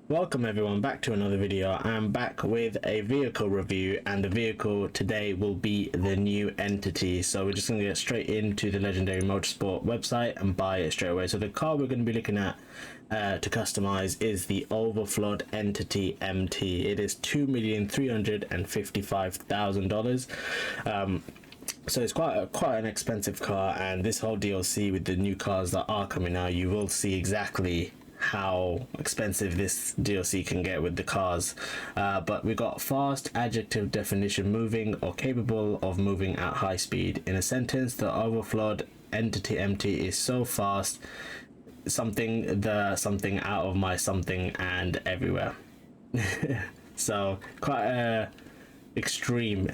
Welcome everyone back to another video. I'm back with a vehicle review, and the vehicle today will be the new Entity. So we're just going to get straight into the Legendary Motorsport website and buy it straight away. So the car we're going to be looking at to customize is the OVERFLOD Entity MT. It is $2,355,000. So it's quite an expensive car, and this whole DLC with the new cars that are coming out, you will see exactly how expensive this DLC can get with the cars. But we got fast, adjective, definition, moving or capable of moving at high speed. In a sentence, the OVERFLOD Entity MT is so fast, something out of my something and everywhere. So quite a extreme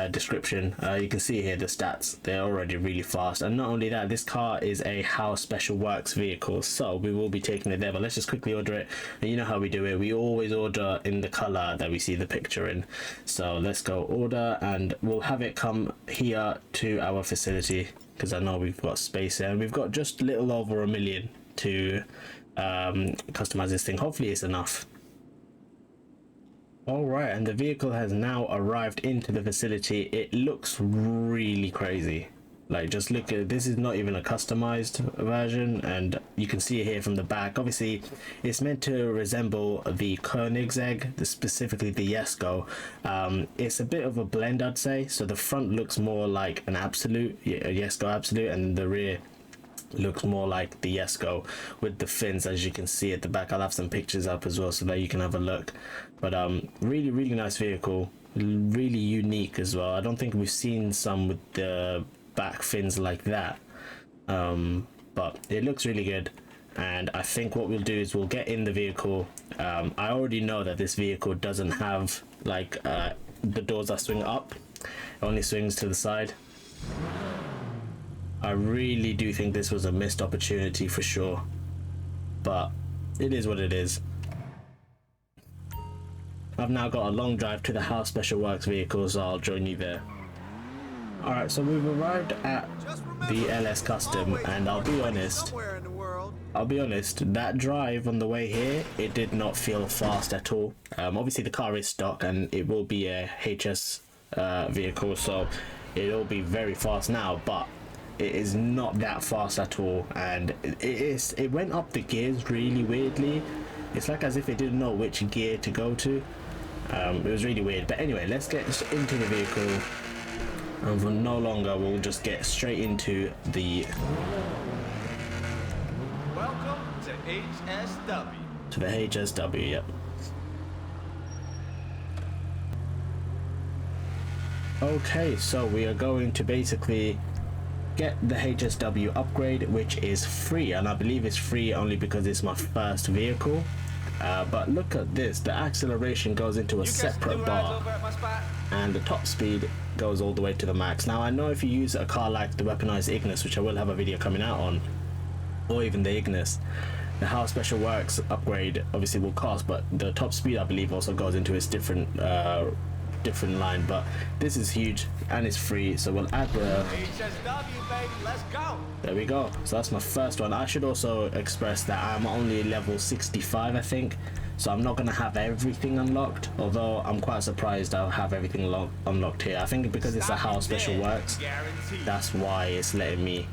description. You can see here the stats, they're already really fast, and not only that, this car is a How Special Works vehicle, so we will be taking it there. But let's just quickly order it, and you know how we do it, we always order in the color that we see the picture in. So let's go order, and we'll have it come here to our facility because I know we've got space there, and we've got just a little over 1 million to customize this thing. Hopefully it's enough. All right, and the vehicle has now arrived into the facility. It looks really crazy. Like, just look at this, is not even a customized version, and you can see it here from the back. Obviously it's meant to resemble the Koenigsegg, specifically the Jesko. It's a bit of a blend, I'd say. So the front looks more like an Absolute, a Jesko Absolute, and the rear looks more like the Jesko with the fins, as you can see at the back. I'll have some pictures up as well so that you can have a look. But really nice vehicle, really unique as well. I don't think we've seen some with the back fins like that, but it looks really good. And I think what we'll do is we'll get in the vehicle. I already know that this vehicle doesn't have like the doors that swing up, it only swings to the side. I really do think this was a missed opportunity for sure, but it is what it is. I've now got a long drive to the How Special Works vehicle, so I'll join you there. Alright, so we've arrived at the LS Custom, and I'll be honest, that drive on the way here, it did not feel fast at all. Obviously the car is stock and it will be a HS vehicle, so it'll be very fast now, but it is not that fast at all. And it went up the gears really weirdly. It's like as if it didn't know which gear to go to. It was really weird. But anyway, let's get into the vehicle, and for no longer, we'll just get straight into the welcome to HSW. To the HSW, yep. Okay, so we are going to basically get the HSW upgrade, which is free, and I believe it's free only because it's my first vehicle. But look at this, the acceleration goes into a separate bar, and the top speed goes all the way to the max. Now I know if you use a car like the weaponized Ignis, which I will have a video coming out on, or even the Ignis, the How Special Works upgrade obviously will cost, but the top speed I believe also goes into its different line. But this is huge and it's free, so we'll add the HSW, baby, let's go. There we go. So that's my first one. I should also express that I'm only level 65, I think, so I'm not going to have everything unlocked, although I'm quite surprised I'll have everything unlocked here. I think because it's a How Special Works, that's why it's letting me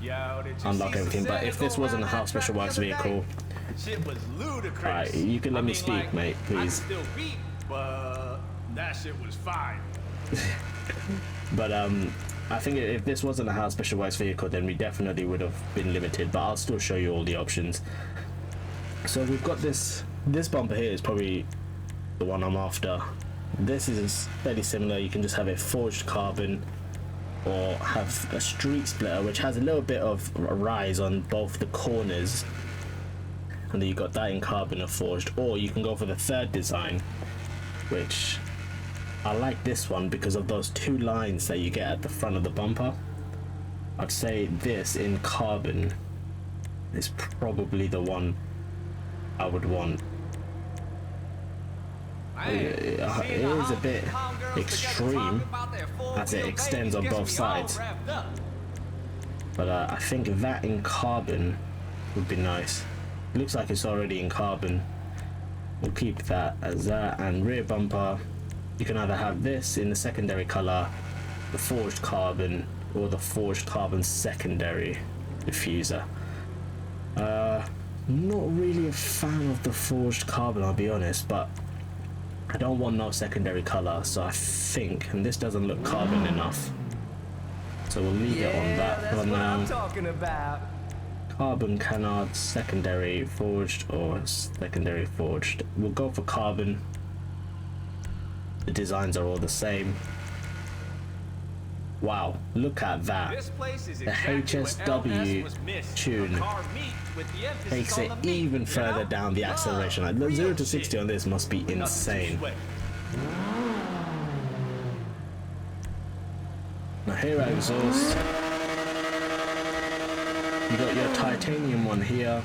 unlock everything. But if this wasn't a How Special Works vehicle, shit was ludicrous. Alright, you can let me speak, like, mate, please. Still beat, but that shit was fine. But I think if this wasn't a How Special Works vehicle, then we definitely would have been limited, but I'll still show you all the options. So we've got this bumper here is probably the one I'm after. This is fairly similar. You can just have a forged carbon or have a street splitter, which has a little bit of a rise on both the corners, and then you got that in carbon or forged. Or you can go for the third design, which I like this one because of those two lines that you get at the front of the bumper. I'd say this in carbon is probably the one I would want. It is a bit extreme as it extends on both sides, but I think that in carbon would be nice. Looks like it's already in carbon. we'll keep that as that. And rear bumper, you can either have this in the secondary color, the forged carbon, or the forged carbon secondary diffuser. Not really a fan of the forged carbon, I'll be honest, but I don't want no secondary color, so I think, and this doesn't look carbon enough, so we'll leave it on that. That's what I'm talking about. Carbon canard, secondary forged or secondary forged. We'll go for carbon. The designs are all the same. Wow, look at that. This place is The exactly what HSW LS was missed. tune A car meet with the emphasis takes on it the meat, even you further know? down the acceleration. Like, the Real 0 to shit. 60 on this must be Nothing too insane. sweaty. Now here our exhaust. You got your titanium one here.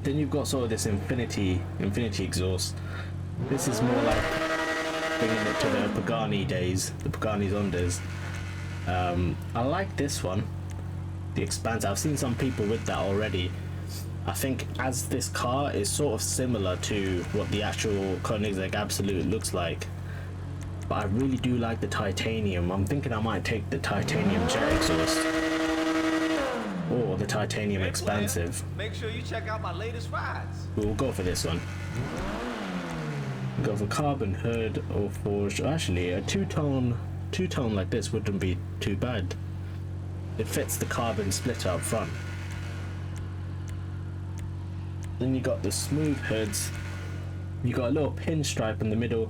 Then you've got sort of this infinity exhaust. This is more like bringing it to the Pagani days, the Pagani Zondas. I like this one, the Expanse. I've seen some people with that already. I think as this car is sort of similar to what the actual Koenigsegg Absolute looks like, but I really do like the titanium. I'm thinking I might take the titanium jet exhaust or the titanium Hey, expansive. player, make sure you check out my latest rides. We'll go for this one. Go for carbon hood or forged. Actually, a two-tone like this wouldn't be too bad. It fits the carbon splitter up front. Then you got the smooth hoods. You got a little pinstripe in the middle.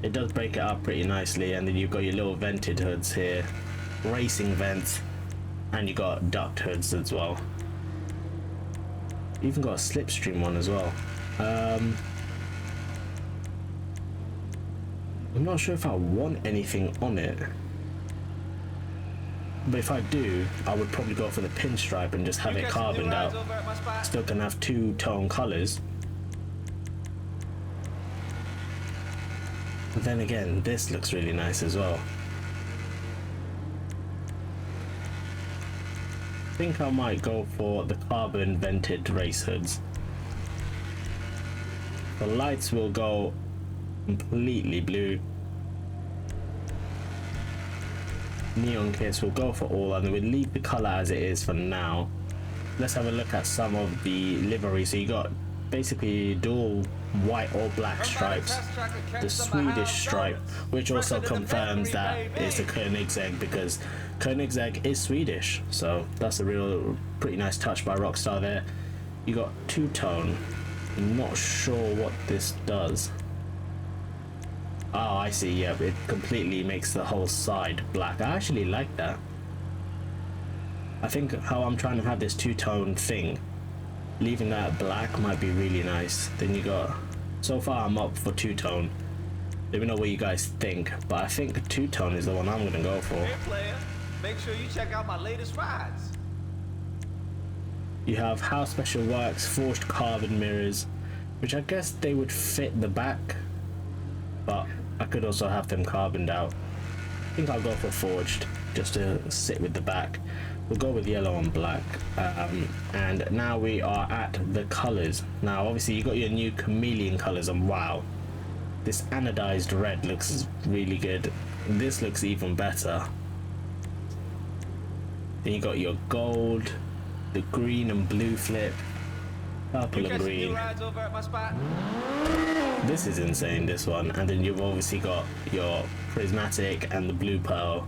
It does break it up pretty nicely, and then you've got your little vented hoods here, racing vents, and you got duct hoods as well. Even got a slipstream one as well. I'm not sure if I want anything on it, but if I do, I would probably go for the pinstripe and just have it carboned out. Still can have two-tone colors. But then again, this looks really nice as well. I think I might go for the carbon vented race hoods. The lights will go completely blue. Neon kits will go for all, and we'll leave the color as it is for now. Let's have a look at some of the livery. So you got basically dual white or black stripes, the Swedish stripe, which also confirms that it's the Koenigsegg, because Koenigsegg is Swedish, so that's a real pretty nice touch by Rockstar there. You got two-tone. I'm not sure what this does. Oh, I see. Yeah, it completely makes the whole side black. I actually like that. I think how I'm trying to have this two-tone thing, leaving that black might be really nice. Then you got, so far I'm up for two-tone. Let me know what you guys think, but I think two-tone is the one I'm gonna go for. Hey player, make sure you check out my latest rides. You have How Special Works forged carbon mirrors, which I guess they would fit the back, but I could also have them carboned out. I think I'll go for forged just to sit with the back. We'll go with yellow and black. And now we are at the colors. Now obviously you got your new chameleon colors, and wow, this anodized red looks really good. This looks even better. Then you got your gold, the green and blue flip, purple and green. New rides over at my spot? This is insane, this one. And then you've obviously got your prismatic and the blue pearl.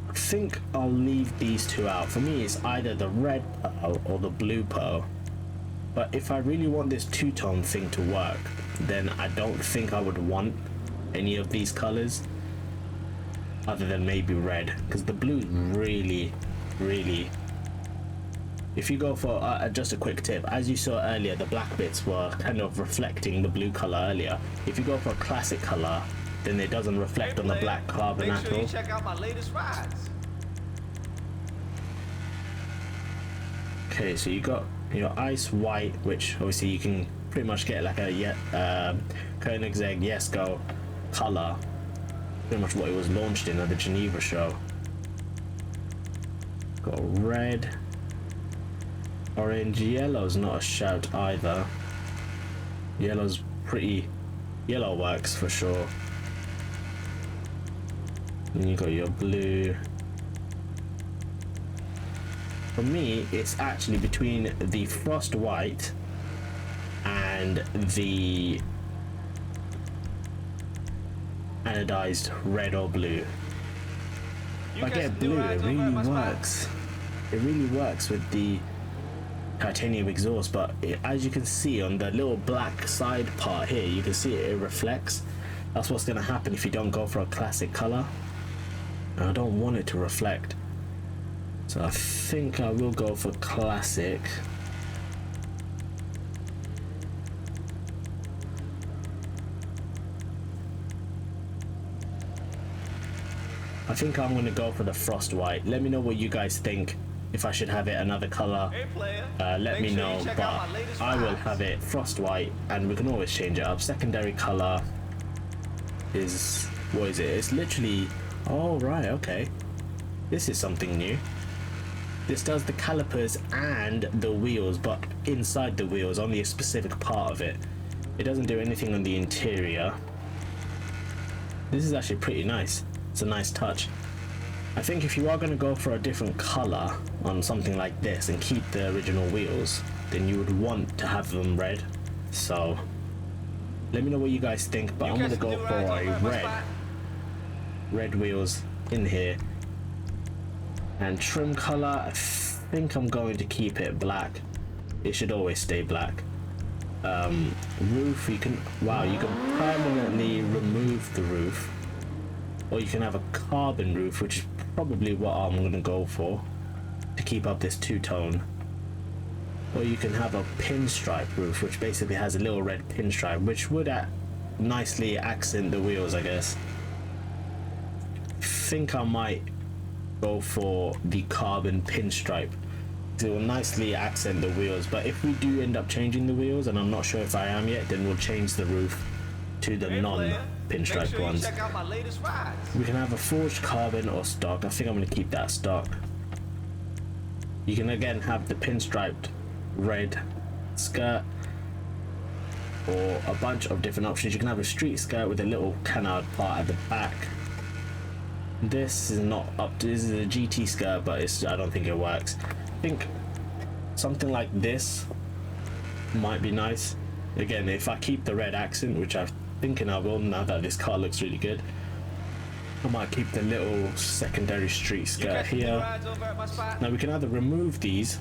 I think I'll leave these two out. For me, it's either the red pearl or the blue pearl. But if I really want this two-tone thing to work, then I don't think I would want any of these colors other than maybe red, because the blue is really, really... If you go for, just a quick tip, as you saw earlier, the black bits were kind of reflecting the blue color earlier. If you go for a classic color, then it doesn't reflect on the black carbon Make at sure all. you check out my latest rides. Okay, so you got your ice white, which obviously you can pretty much get like a Koenigsegg Yes Go color, pretty much what it was launched in at the Geneva show. Got red. Orange. Yellow's not a shout either. Yellow's pretty... Yellow works for sure. Then you got your blue. For me, it's actually between the frost white and the anodized red or blue. If I get blue, it really works. It really works with the titanium exhaust, but as you can see on the little black side part here, you can see it reflects. That's what's going to happen if you don't go for a classic color. And I don't want it to reflect, so I think I will go for classic. I think I'm going to go for the frost white. Let me know what you guys think. If I should have it another color, let me know, but I will have it frost white, and we can always change it up. Secondary color is, what is it? It's literally, oh right, okay, this is something new. This does the calipers and the wheels, but inside the wheels, only a specific part of it. It doesn't do anything on the interior. This is actually pretty nice. It's a nice touch. I think if you are going to go for a different color on something like this and keep the original wheels, then you would want to have them red. So let me know what you guys think, but I'm going to go for a red wheels in here. And trim color, I think I'm going to keep it black. It should always stay black. Roof, you can, wow, you can permanently remove the roof, or you can have a carbon roof, which is probably what I'm going to go for to keep up this two-tone. Or you can have a pinstripe roof, which basically has a little red pinstripe, which would nicely accent the wheels, I guess. I think I might go for the carbon pinstripe. It will nicely accent the wheels, but if we do end up changing the wheels, and I'm not sure if I am yet, then we'll change the roof to the non-pinstripe ones. We can have a forged carbon or stock. I think I'm going to keep that stock. You can again have the pinstriped red skirt, or a bunch of different options. You can have a street skirt with a little canard part at the back. This is not up to, this is a GT skirt, but I don't think it works. I think something like this might be nice. Again, if I keep the red accent, which I'm thinking I will now that this car looks really good, I might keep the little secondary street skirt here. Now we can either remove these,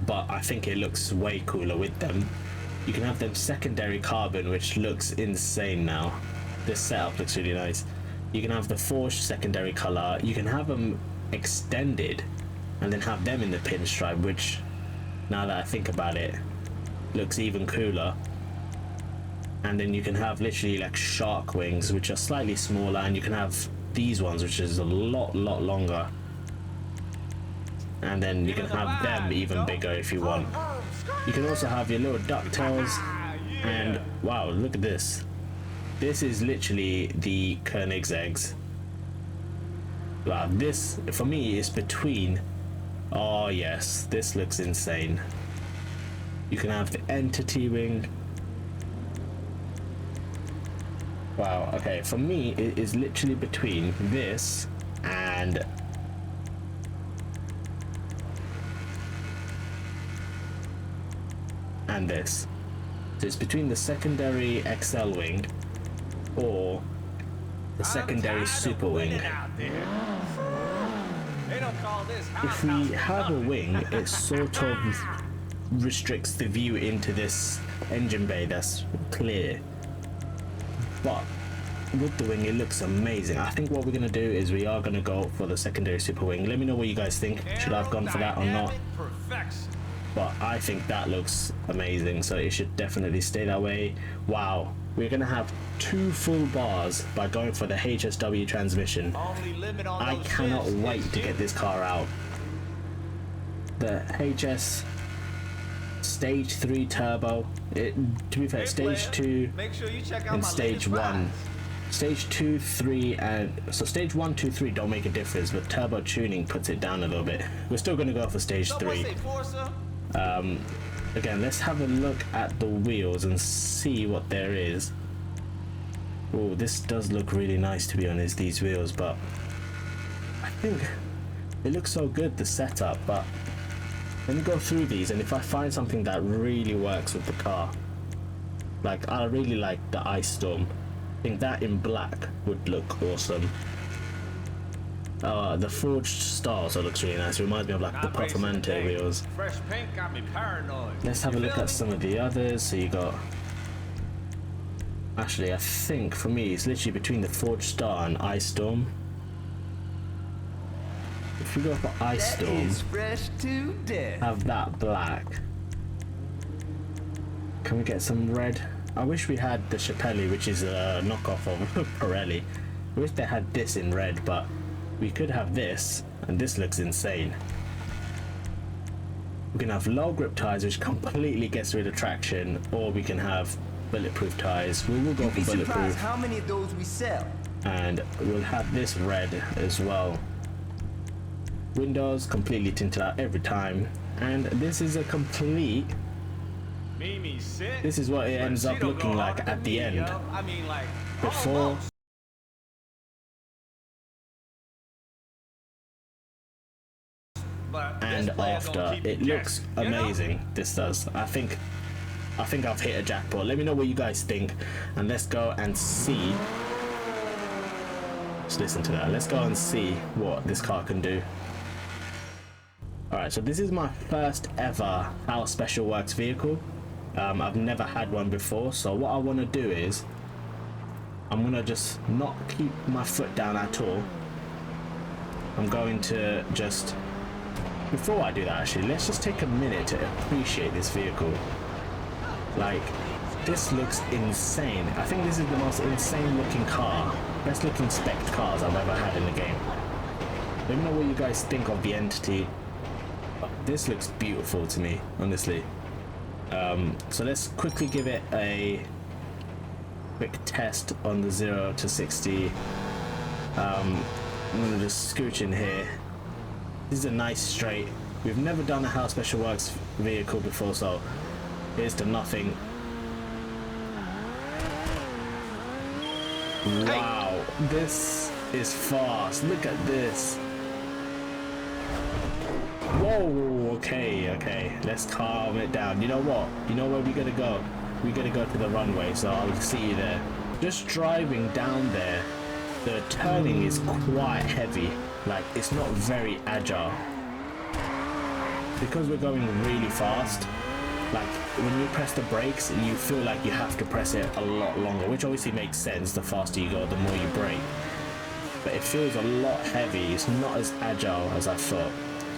but I think it looks way cooler with them. You can have them secondary carbon, which looks insane now. This setup looks really nice. You can have the forged secondary color. You can have them extended and then have them in the pinstripe, which, now that I think about it, looks even cooler. And then you can have literally like shark wings, which are slightly smaller, and you can have these ones, which is a lot longer. And then you can have them even bigger if you want. You can also have your little ducktails, and wow, look at this. This is literally the Koenigseggs. Wow, this for me is between, oh yes, this looks insane. You can have the entity wing. Wow, okay, for me it is literally between this and this. So it's between the secondary XL wing or the secondary super wing. If we have a wing, it sort of restricts the view into this engine bay that's clear, but with the wing it looks amazing. I think what we're going to do is we are going to go for the secondary super wing. Let me know what you guys think. Should I have gone for that or not? But I think that looks amazing, so it should definitely stay that way. Wow, we're going to have 2 full bars by going for the HSW transmission. I cannot wait to get this car out. The HS Stage 3 turbo, to be fair, Stage 2 and Stage 1 Stage 2, 3, and so stage 1, 2, 3 don't make a difference, but turbo tuning puts it down a little bit. We're still going to go for stage 3. Again, let's have a look at the wheels and see what there is. Oh, this does look really nice, to be honest, these wheels, but I think it looks so good, the setup. But let me go through these, and if I find something that really works with the car, like I really like the Ice Storm. I think that in black would look awesome. The forged star also looks really nice. It reminds me of like the Performante wheels. Fresh paint got me paranoid. Let's have a look at some of the others. So you got, actually I think for me it's literally between the forged star and Ice Storm. If we go for Ice Storm, fresh to death. have that black. Can we get some red? I wish we had the Chappelli, which is a knockoff of Pirelli. I wish they had this in red, but we could have this, and this looks insane. We can have low grip tires, which completely gets rid of traction, or we can have bulletproof tires. We will go for bulletproof. How many of those we sell? And we'll have this red as well. Windows completely tinted out every time, and this is a complete. This is what it ends up looking like at the end. I mean, like, Before. And after, it looks amazing. This does. I think I've hit a jackpot. Let me know what you guys think, and let's go and see. Just listen to that. Let's go and see what this car can do. Alright, so this is my first ever How Special Works vehicle. I've never had one before, so what I want to do is I'm going to just not keep my foot down at all. I'm going to just, before I do that actually, let's just take a minute to appreciate this vehicle. Like, this looks insane. I think this is the most insane looking car, best looking spec cars I've ever had in the game. Let me know what you guys think of the Entity. This looks beautiful to me, honestly. So let's quickly give it a quick test on the 0 to 60. I'm gonna just scooch in here. This is a nice straight. We've never done a How Special Works vehicle before, so here's to nothing. Wow, this is fast. Look at this. Whoa, okay, let's calm it down. You know what? You know where we're gonna go? We're gonna go to the runway, so I'll see you there. Just driving down there, the turning is quite heavy. Like, it's not very agile. Because we're going really fast, like, when you press the brakes, you feel like you have to press it a lot longer, which obviously makes sense. The faster you go, the more you brake. But it feels a lot heavy. It's not as agile as I thought.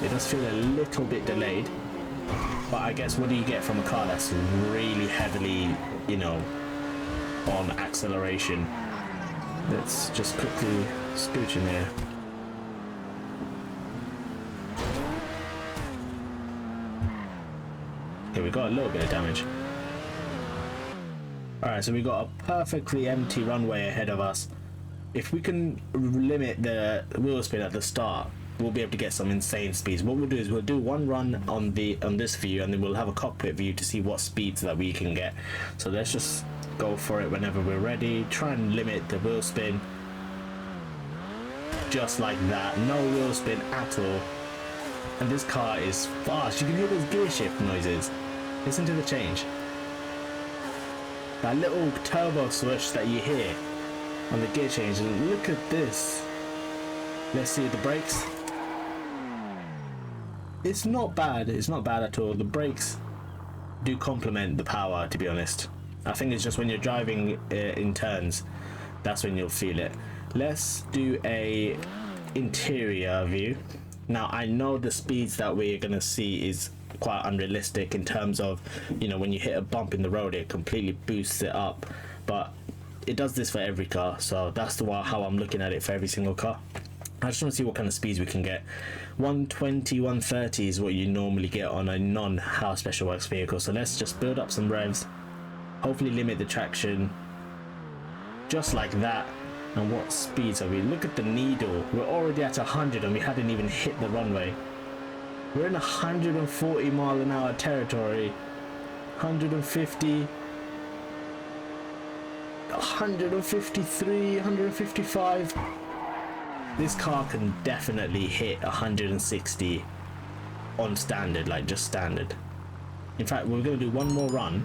It does feel a little bit delayed, but I guess what do you get from a car that's really heavily, you know, on acceleration? Let's just quickly scooch in there. Okay, we got a little bit of damage. Alright, so we got a perfectly empty runway ahead of us. If we can limit the wheel spin at the start, we'll be able to get some insane speeds. What we'll do is we'll do one run on this view, and then we'll have a cockpit view to see what speeds that we can get. So let's just go for it whenever we're ready. Try and limit the wheel spin. Just like that. No wheel spin at all. And this car is fast. You can hear those gear shift noises. Listen to the change. That little turbo switch that you hear on the gear change. Look at this. Let's see the brakes. It's not bad. It's not bad at all. The brakes do complement the power, to be honest. I think it's just when you're driving in turns, that's when you'll feel it. Let's do a interior view. Now, I know the speeds that we're gonna see is quite unrealistic in terms of, you know, when you hit a bump in the road, it completely boosts it up. But it does this for every car, so that's how I'm looking at it for every single car. I just want to see what kind of speeds we can get. 120, 130 is what you normally get on a non-How Special Works vehicle. So let's just build up some revs, hopefully limit the traction, just like that. And what speeds are we? Look at the needle. We're already at 100 and we hadn't even hit the runway. We're in 140 mile an hour territory. 150, 153, 155. This car can definitely hit 160 on standard, like just standard. In fact, we're going to do one more run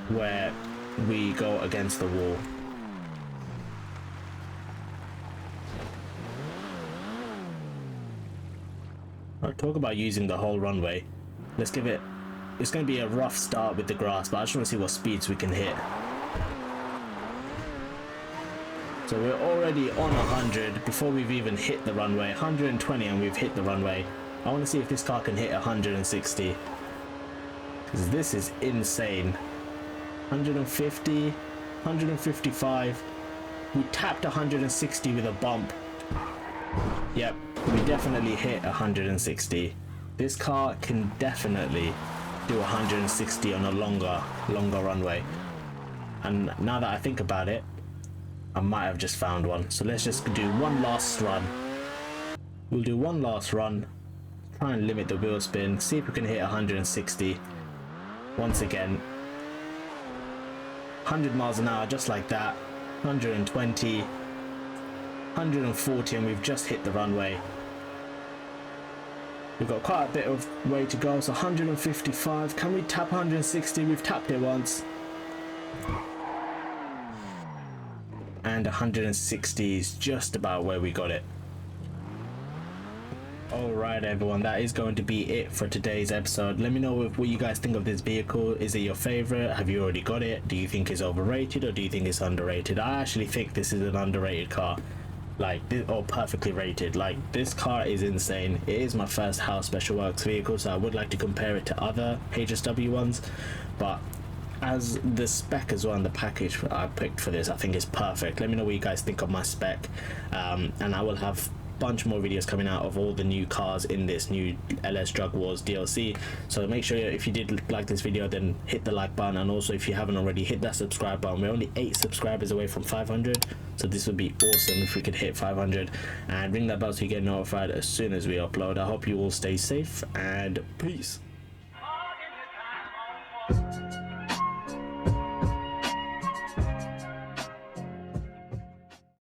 where we go against the wall. I'll talk about using the whole runway. Let's give it, it's going to be a rough start with the grass, but I just want to see what speeds we can hit. So we're already on 100 before we've even hit the runway. 120 and we've hit the runway. I want to see if this car can hit 160. Because this is insane. 150, 155. We tapped 160 with a bump. Yep, we definitely hit 160. This car can definitely do 160 on a longer runway. And now that I think about it, I might have just found one. So let's just do one last run. We'll do one last run. Try and limit the wheel spin. See if we can hit 160. Once again. 100 miles an hour, just like that. 120. 140, and we've just hit the runway. We've got quite a bit of way to go. So 155. Can we tap 160? We've tapped it once. And 160 is just about where we got it. Alright everyone, that is going to be it for today's episode. Let me know what you guys think of this vehicle. Is it your favorite? Have you already got it? Do you think it's overrated or do you think it's underrated? I actually think this is an underrated car. Like this, or perfectly rated. Like this car is insane. It is my first House Special Works vehicle, so I would like to compare it to other HSW ones, but as the spec as well and the package I picked for this, I think is perfect. Let me know what you guys think of my spec, and I will have bunch more videos coming out of all the new cars in this new LS Drug Wars DLC. So make sure if you did like this video, then hit the like button, and also if you haven't already, hit that subscribe button. We're only 8 subscribers away from 500, so this would be awesome if we could hit 500, and ring that bell so you get notified as soon as we upload. I hope you all stay safe and peace.